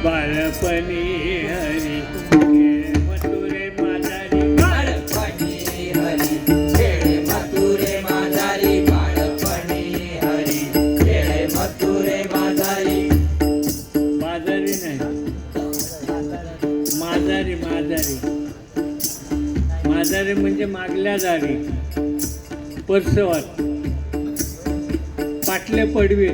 बाळपणी हरी खेळ मथुरे माधारी बाळपणी हरी खेळ मथुरे माधारी बाळपणी हरी खेळ मथुरे माधारी माधारी नाही माधारी माधारी माधारी म्हणजे मागल्या दारी परसवात पाटले पडवे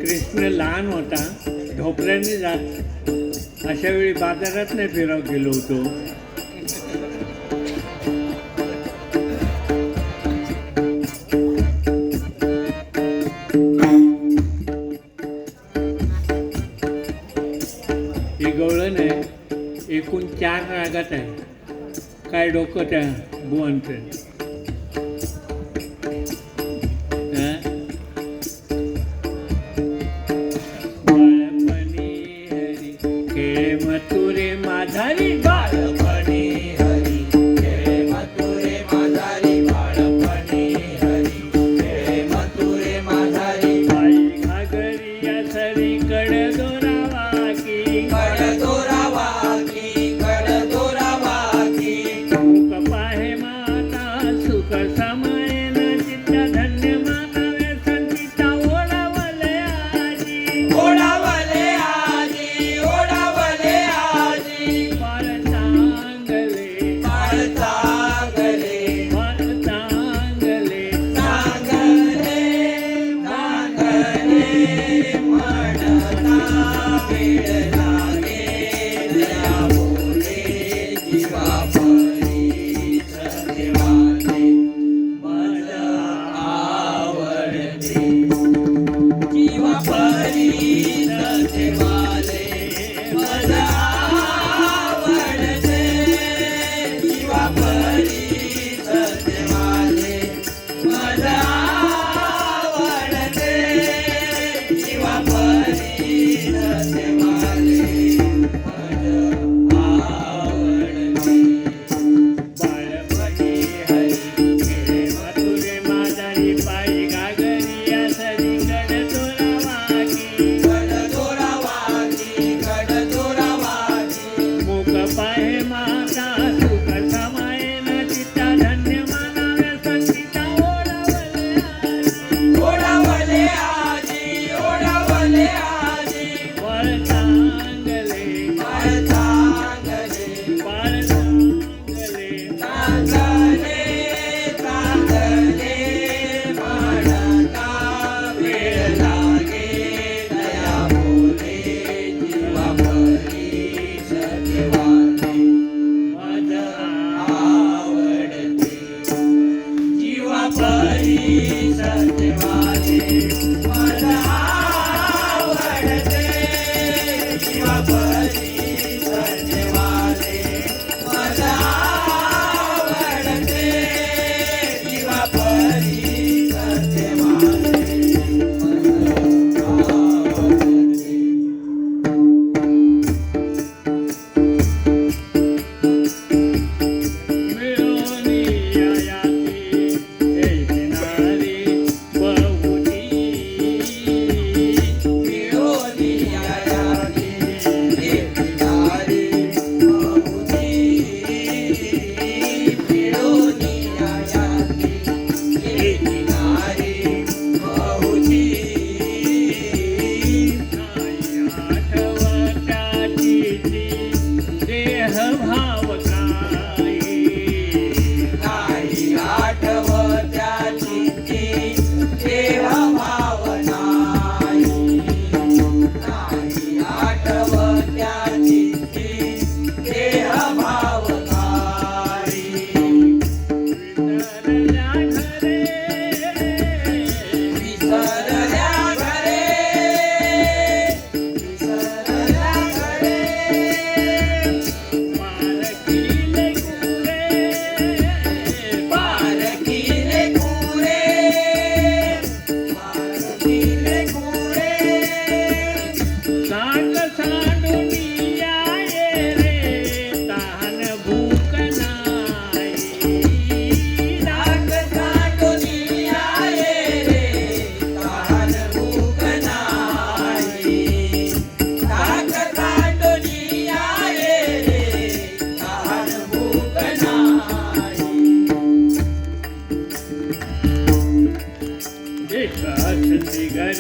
कृष्ण लहान होता ढोपऱ्याने जात अशा वेळी बाजारात नाही फिराव गेलो होतो ही गवळण आहे एकूण 4 रागात आहे काय डोकं त्या बुवांचं बाळपणी हरी खेळ मथुरे माधारी बाळपणी हरी खेळ मथुरे माधारी बाळपणी हरी खेळ मथुरे माधारी बाई घागरी या सरी कड दोरावा की कड दोरावा की कड दोरावा की मुख पाहे माता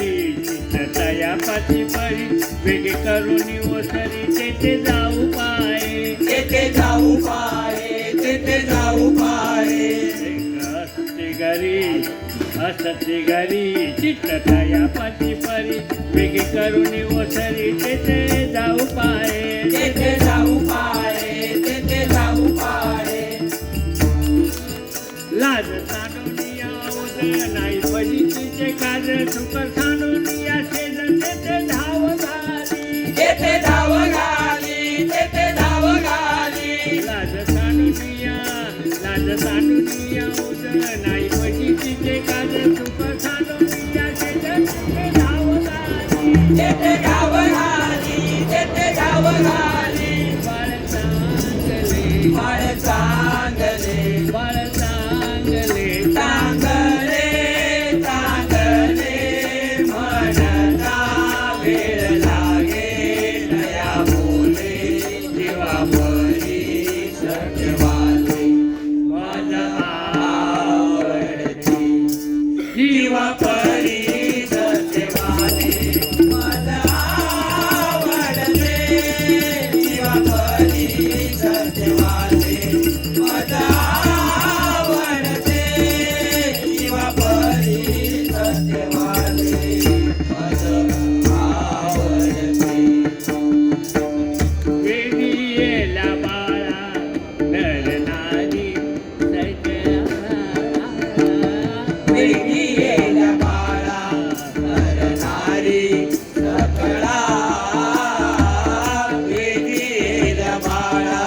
घरी चित्तया पाची परी वेगे करून ओसरी तेथे जाऊ पाये तेथे जाऊ पाहे तेथे जाऊ पाहे असते घरी चित्तया पाची परी वेगे करून ओसरी तेथे जाऊ पाये तेथे जाऊ पाहे तेथे जाऊ पाहे लाज ताडूनिया उदय नाही फजितीचे काज सुख सांडूनिया शेज तेथे धाव झाली तेथे धाव घाली तेथे धाव घाली लाज ताडूनिया उदय नाही फजितीचे काज सुख सांडूनिया शेज तेथे धाव झाली तेथे धाव घाली तेथे धाव घाली बाळ चांगले बाळ चांगले बाळ चांगले चांगले चांगले म्हणता वेळ लागे नया बोले जीवा परी सत्यवाले माझा आवडते जीवा परी सत्यवाले माझा आवडते जीवा परी सत्यवाले माझा आवडते जीवा परी सत्यवाले माझा आवडते वेदियेला बाळा नर नारी वेगळीला बाळा नर नारी सकळा वेगळीला बाळा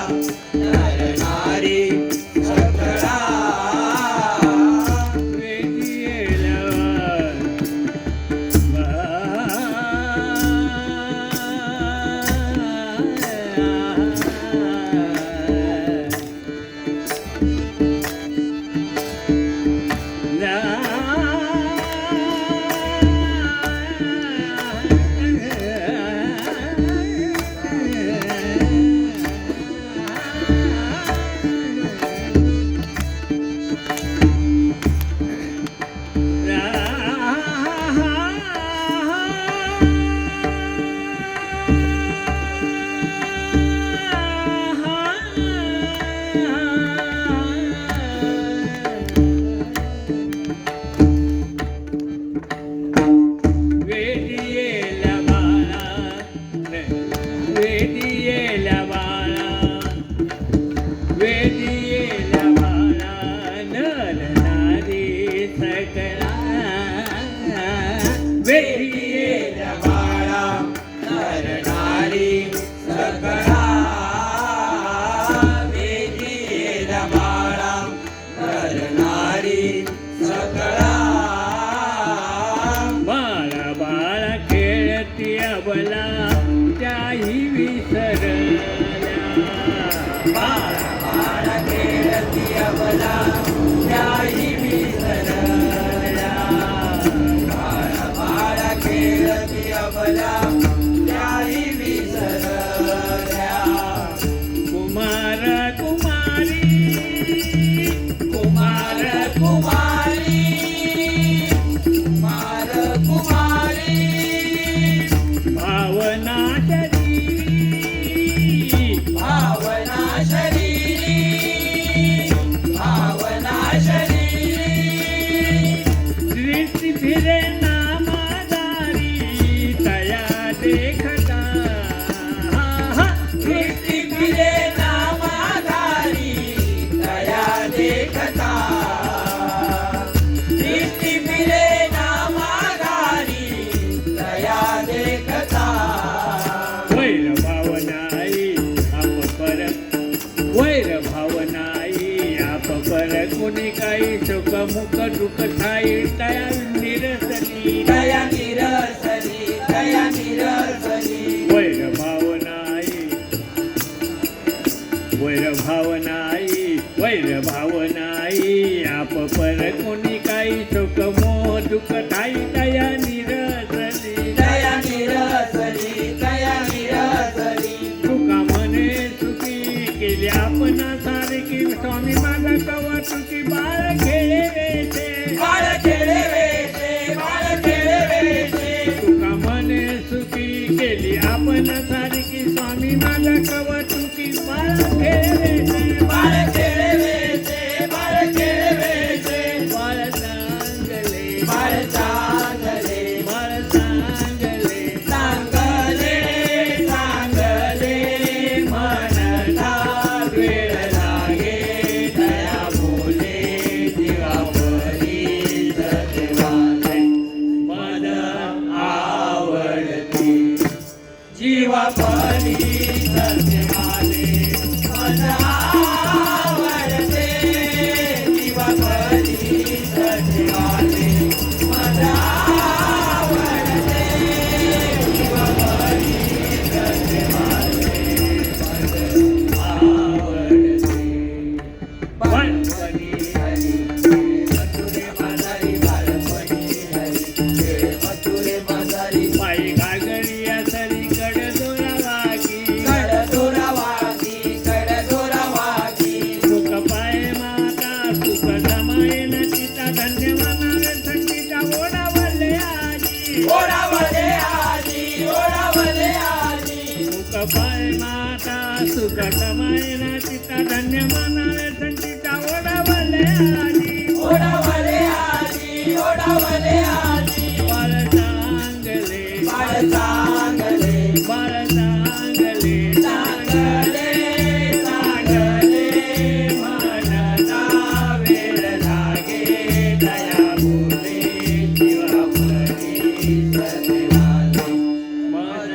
नर नारी सकळा वेदियेला वेदियेला बाळा वेदियेला बाळा वेदियेला बाळा नर नारी सकळा वेगळीला बाळा नर नारी सकळा वेगळीला बाळा नर नारी सकळा बाळा बाळा खेळती अबला त्याही विसरल्या बाळा बाळा खेळती अबला त्याही विसरल्या बाळा बाळा खेळती अबला त्याही विसरल्या कुमार कुमारी कुमार कुमारी कुमार कुमारी भावना शरीरी भावना शरीरी भावना शरीरी दृष्टी फिरे नामादारी तया देखता दृष्टी फिरे नामाधारी दया देखता दृष्टी फिरे नामाधारी दया देखता वैर भावनाई आप पर वैर भावनाई आप पर कुणी काही सुख मुख दुःख ठाई तया निरसली दया निरसली दया निरसली वैर भावनाई वैर भावनाई आप पर कोणी काही सुख मोह दुःख ठाई दया निरसली दया निरसली दया निरसली तुका म्हणे सुखी केली आपणा सारखी स्वामी माझा कवा तुकी बाळ खेळे वेचे बाळ खेळे वेचे बाळ खेळे वेचे समायन चिता धन्य म्हणावे थंडीच्या ओढावले आजी ओढावले आजी ओढावले आजी मुख पाय माता सुख समायन चिता धन्य म्हणावे थंडीच्या ओढावले आजी ओढावले आजी ओढावले आजी बाळ चांगले बाळ चांगले बाळ चांगले चांगले चांगले मनता वेळ लागे दया बोले जीवापरी सत्याले मन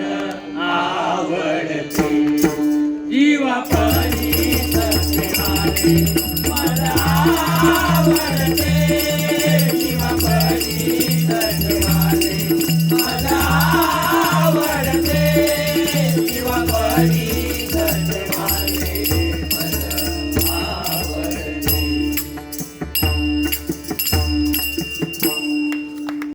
आवडते जीवापरी सत्याले मन आवडते जीवापरी सत्याले मन आवडते जीवापरी सत्याले